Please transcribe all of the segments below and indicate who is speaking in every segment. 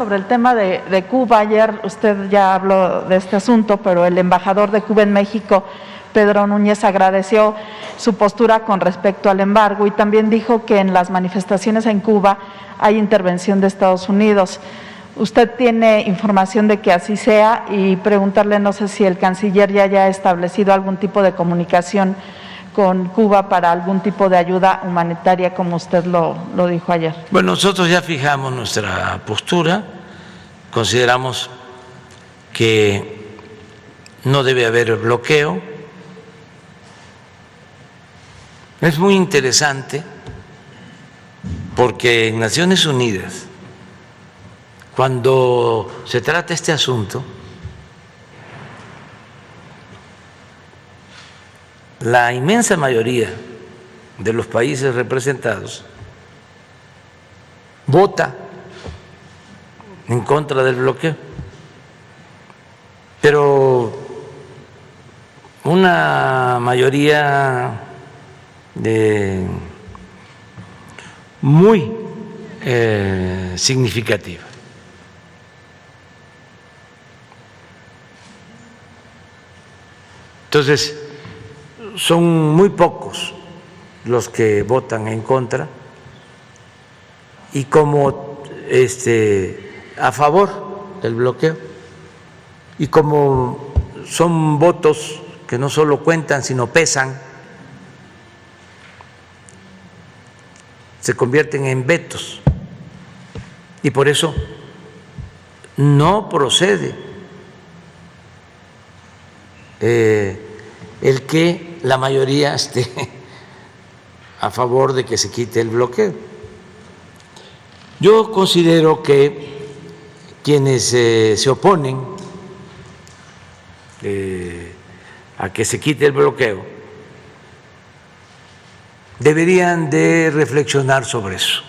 Speaker 1: Sobre el tema de Cuba, ayer usted ya habló de este asunto, pero el embajador de Cuba en México, Pedro Núñez, agradeció su postura con respecto al embargo y también dijo que en las manifestaciones en Cuba hay intervención de Estados Unidos. ¿Usted tiene información de que así sea? Y preguntarle, no sé si el canciller ya haya establecido algún tipo de comunicación con Cuba para algún tipo de ayuda humanitaria, como usted lo dijo ayer.
Speaker 2: Bueno, nosotros ya fijamos nuestra postura, consideramos que no debe haber bloqueo. Es muy interesante porque en Naciones Unidas, cuando se trata este asunto, la inmensa mayoría de los países representados vota en contra del bloqueo, pero una mayoría muy significativa. Entonces, son muy pocos los que votan en contra y como a favor del bloqueo, y como son votos que no solo cuentan sino pesan, se convierten en vetos y por eso no procede el que la mayoría esté a favor de que se quite el bloqueo. Yo considero que quienes se oponen a que se quite el bloqueo deberían de reflexionar sobre eso,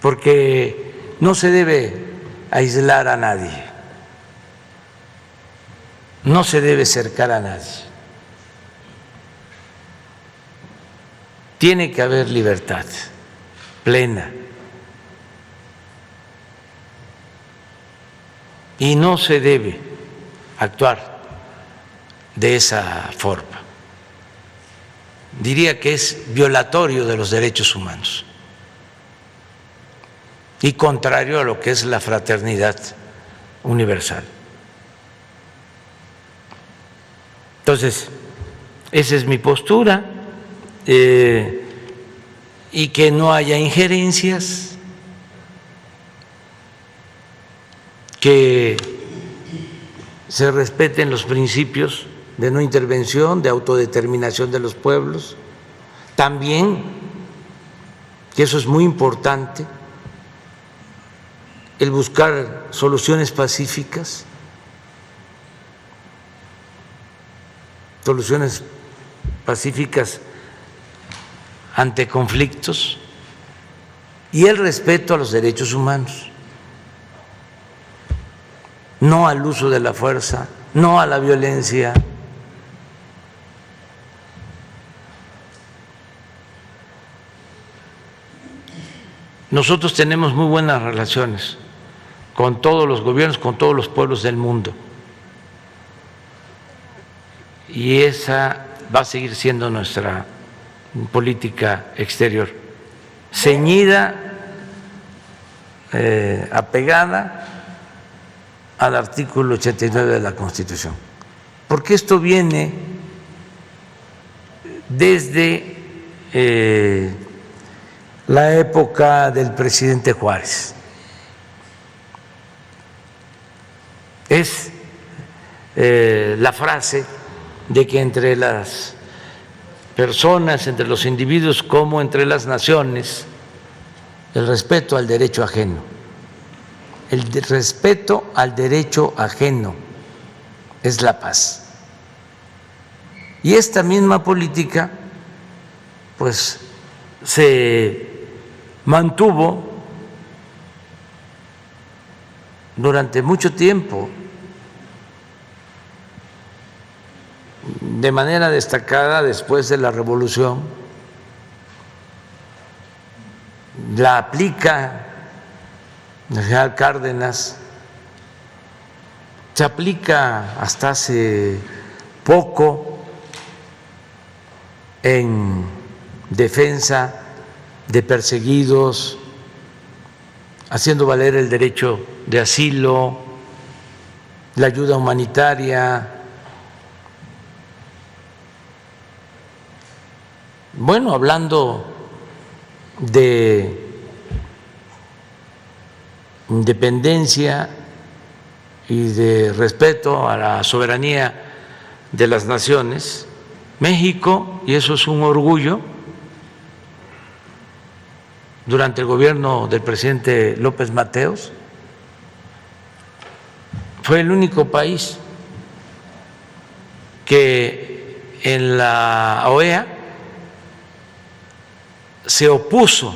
Speaker 2: porque no se debe aislar a nadie, no se debe cercar a nadie. Tiene que haber libertad plena y no se debe actuar de esa forma. Diría que es violatorio de los derechos humanos y contrario a lo que es la fraternidad universal. Entonces, esa es mi postura, y que no haya injerencias, que se respeten los principios de no intervención, de autodeterminación de los pueblos, también, que eso es muy importante, el buscar soluciones pacíficas, ante conflictos, y el respeto a los derechos humanos, no al uso de la fuerza, no a la violencia. Nosotros tenemos muy buenas relaciones con todos los gobiernos, con todos los pueblos del mundo, y esa va a seguir siendo nuestra política exterior, ceñida, apegada al artículo 89 de la Constitución, porque esto viene desde la época del presidente Juárez. Es la frase de que entre las personas, entre los individuos como entre las naciones, el respeto al derecho ajeno. El respeto al derecho ajeno es la paz. Y esta misma política, pues, se mantuvo durante mucho tiempo, de manera destacada después de la Revolución la aplica el general Cárdenas, se aplica hasta hace poco en defensa de perseguidos, haciendo valer el derecho de asilo, la ayuda humanitaria. Bueno, hablando de independencia y de respeto a la soberanía de las naciones, México, y eso es un orgullo, durante el gobierno del presidente López Mateos, fue el único país que en la OEA se opuso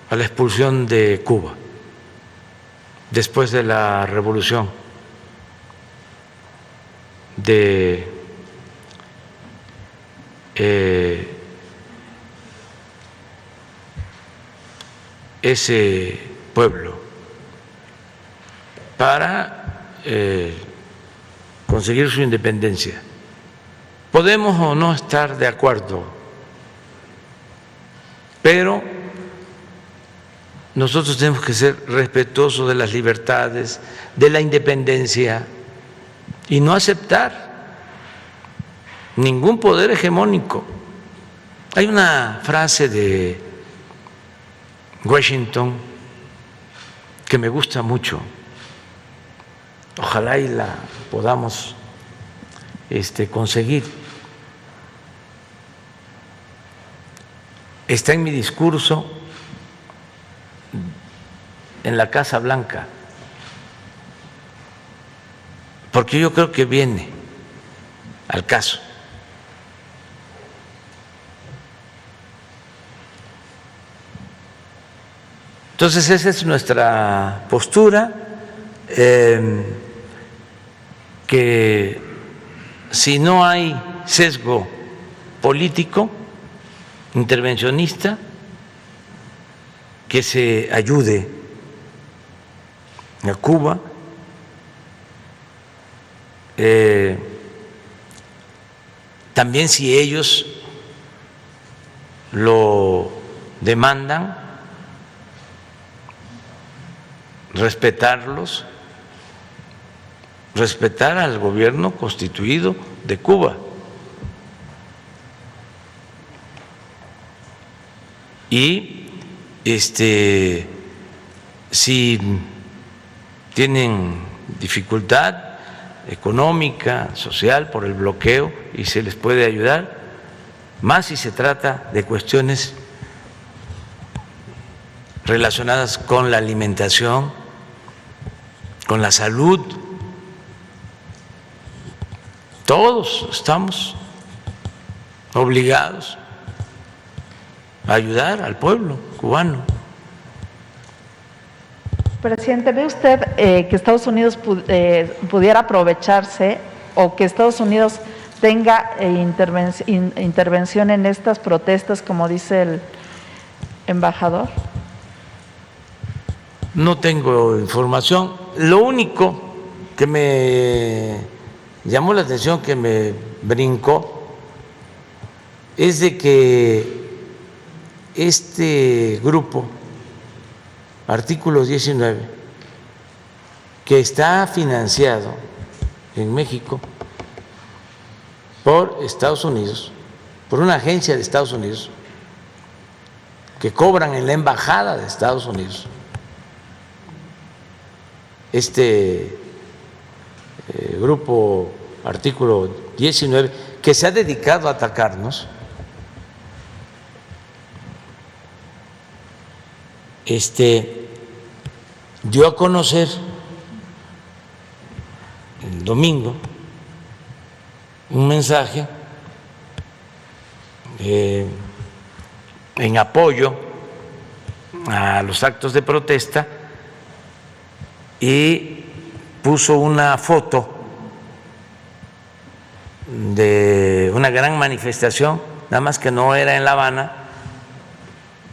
Speaker 2: a la expulsión de Cuba después de la revolución de ese pueblo para conseguir su independencia. Podemos o no estar de acuerdo, pero nosotros tenemos que ser respetuosos de las libertades, de la independencia y no aceptar ningún poder hegemónico. Hay una frase de Washington que me gusta mucho, ojalá y la podamos conseguir. Está en mi discurso en la Casa Blanca, porque yo creo que viene al caso. Entonces esa es nuestra postura, que si no hay sesgo político, intervencionista, que se ayude a Cuba, también si ellos lo demandan, respetarlos, respetar al gobierno constituido de Cuba. Y si tienen dificultad económica, social por el bloqueo y se les puede ayudar, más si se trata de cuestiones relacionadas con la alimentación, con la salud. Todos estamos obligados a ayudar al pueblo cubano.
Speaker 1: Presidente, ¿ve usted que Estados Unidos pudiera aprovecharse o que Estados Unidos tenga intervención en estas protestas, como dice el embajador?
Speaker 2: No tengo información. Lo único que me llamó la atención, que me brincó, es de que este grupo, Artículo 19, que está financiado en México por Estados Unidos, por una agencia de Estados Unidos, que cobran en la embajada de Estados Unidos, grupo Artículo 19, que se ha dedicado a atacarnos, dio a conocer el domingo un mensaje en apoyo a los actos de protesta y puso una foto de una gran manifestación, nada más que no era en La Habana,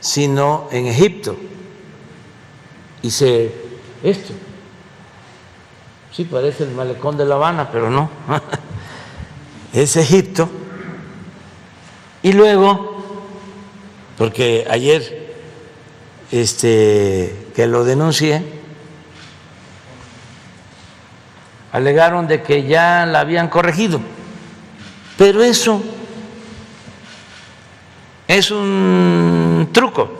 Speaker 2: sino en Egipto. Hice esto. Sí, parece el malecón de La Habana, pero no. Es Egipto. Y luego, porque ayer que lo denuncié, alegaron de que ya la habían corregido, pero eso es un truco.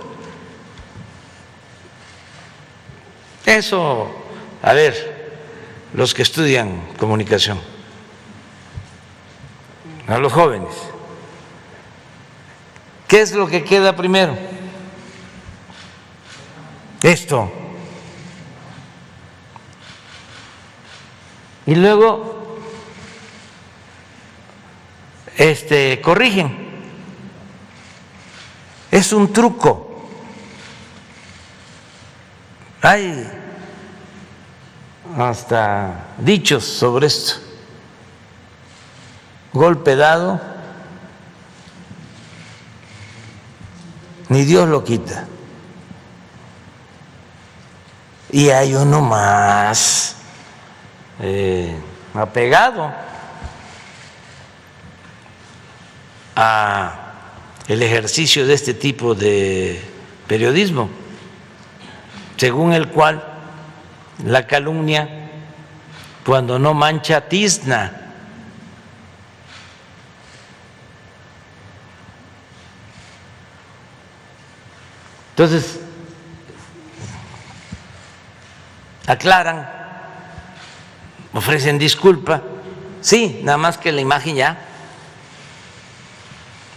Speaker 2: Eso, a ver, los que estudian comunicación, a los jóvenes, ¿qué es lo que queda primero? Esto. Y luego corrigen. Es un truco. Hay hasta dichos sobre esto. Golpe dado, ni Dios lo quita. Y hay uno más apegado a el ejercicio de este tipo de periodismo, según el cual la calumnia, cuando no mancha, tizna. Entonces, aclaran, ofrecen disculpa, sí, nada más que la imagen ya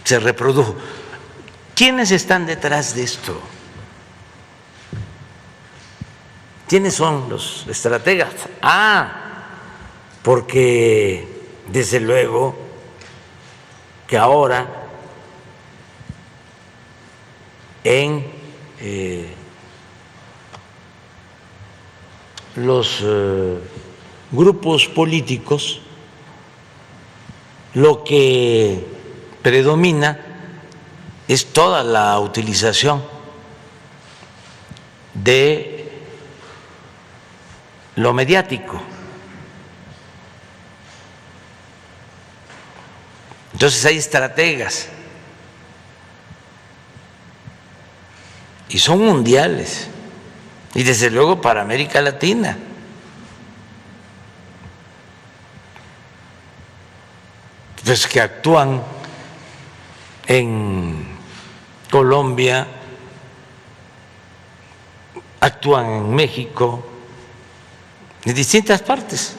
Speaker 2: se reprodujo. ¿Quiénes están detrás de esto? ¿Quiénes son los estrategas? Porque desde luego que ahora en los grupos políticos lo que predomina es toda la utilización de lo mediático. Entonces hay estrategas y son mundiales y desde luego para América Latina. Pues que actúan en Colombia, actúan en México, en distintas partes.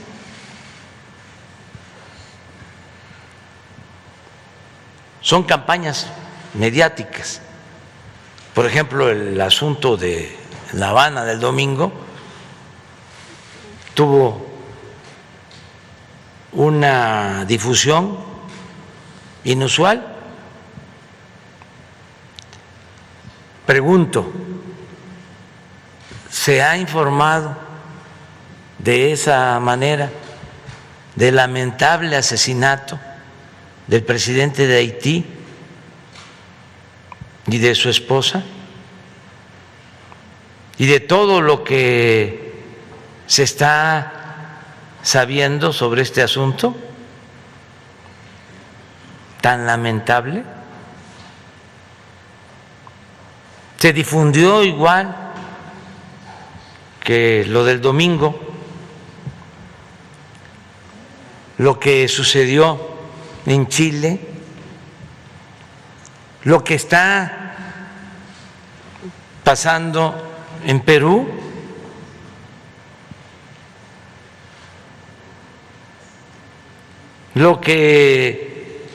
Speaker 2: Son campañas mediáticas. Por ejemplo, el asunto de La Habana del domingo tuvo una difusión inusual. Pregunto, ¿se ha informado de esa manera del lamentable asesinato del presidente de Haití y de su esposa? Y de todo lo que se está sabiendo sobre este asunto tan lamentable. Se difundió igual que lo del domingo, lo que sucedió en Chile, lo que está pasando en Perú, lo que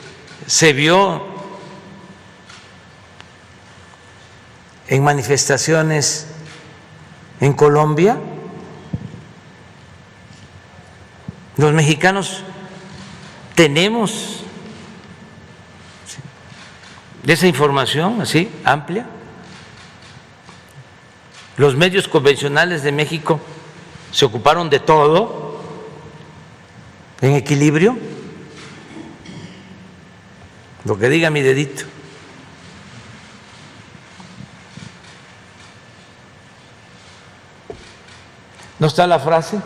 Speaker 2: se vio en manifestaciones en Colombia. Los mexicanos tenemos esa información así amplia. Los medios convencionales de México se ocuparon de todo en equilibrio. Lo que diga mi dedito. ¿No está la frase?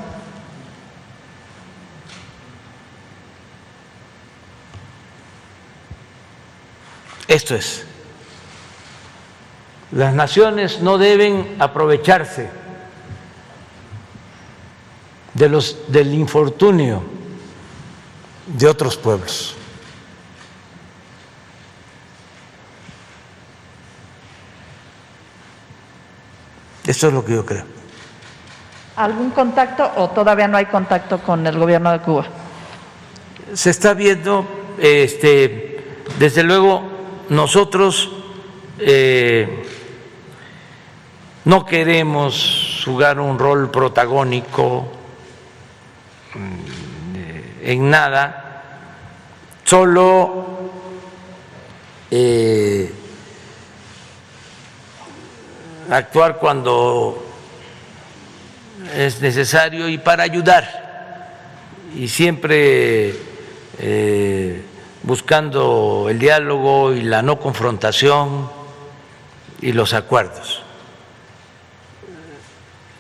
Speaker 2: Esto es, las naciones no deben aprovecharse del infortunio de otros pueblos. Eso es lo que yo creo.
Speaker 1: ¿Algún contacto o todavía no hay contacto con el gobierno de Cuba?
Speaker 2: Se está viendo, desde luego nosotros no queremos jugar un rol protagónico en nada, solo actuar cuando es necesario y para ayudar, y siempre buscando el diálogo y la no confrontación y los acuerdos.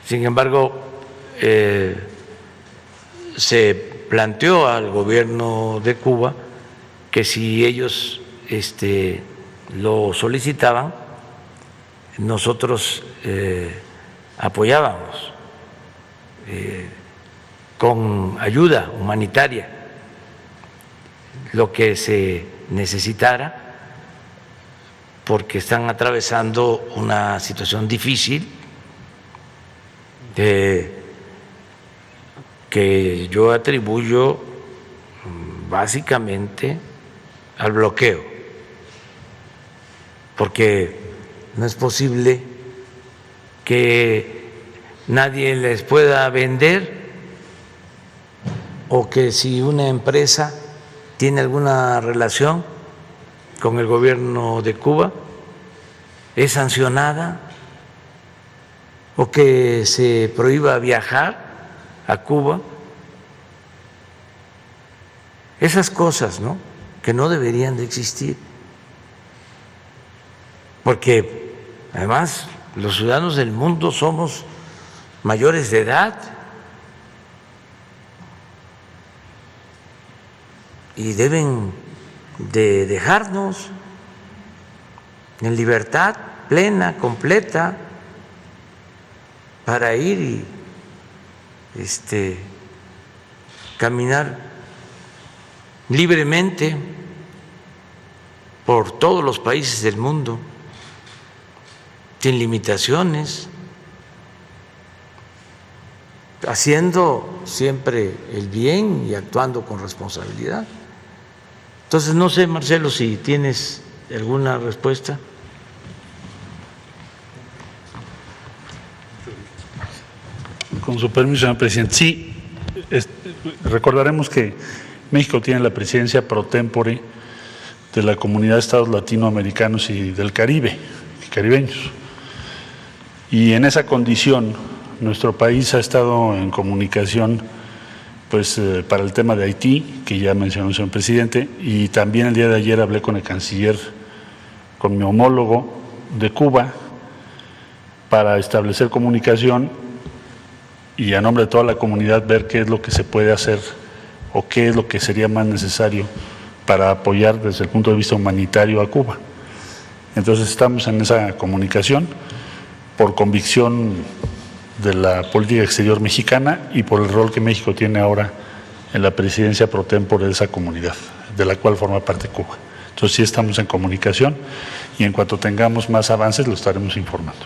Speaker 2: Sin embargo, se planteó al gobierno de Cuba que si ellos lo solicitaban, nosotros apoyábamos con ayuda humanitaria lo que se necesitara, porque están atravesando una situación difícil que yo atribuyo básicamente al bloqueo, porque no es posible que nadie les pueda vender, o que si una empresa tiene alguna relación con el gobierno de Cuba es sancionada, o que se prohíba viajar a Cuba. Esas cosas, ¿no?, que no deberían de existir, porque además los ciudadanos del mundo somos mayores de edad y deben de dejarnos en libertad plena, completa, para ir y caminar libremente por todos los países del mundo, sin limitaciones, haciendo siempre el bien y actuando con responsabilidad. Entonces, no sé, Marcelo, si tienes alguna respuesta.
Speaker 3: Con su permiso, señor presidente. Sí, recordaremos que México tiene la presidencia pro tempore de la Comunidad de Estados Latinoamericanos y del Caribe, caribeños. Y en esa condición, nuestro país ha estado en comunicación para el tema de Haití, que ya mencionó el señor presidente, y también el día de ayer hablé con el canciller, con mi homólogo de Cuba, para establecer comunicación y a nombre de toda la comunidad ver qué es lo que se puede hacer o qué es lo que sería más necesario para apoyar desde el punto de vista humanitario a Cuba. Entonces estamos en esa comunicación por convicción de la política exterior mexicana y por el rol que México tiene ahora en la presidencia pro tempore de esa comunidad, de la cual forma parte Cuba. Entonces sí estamos en comunicación y en cuanto tengamos más avances lo estaremos informando.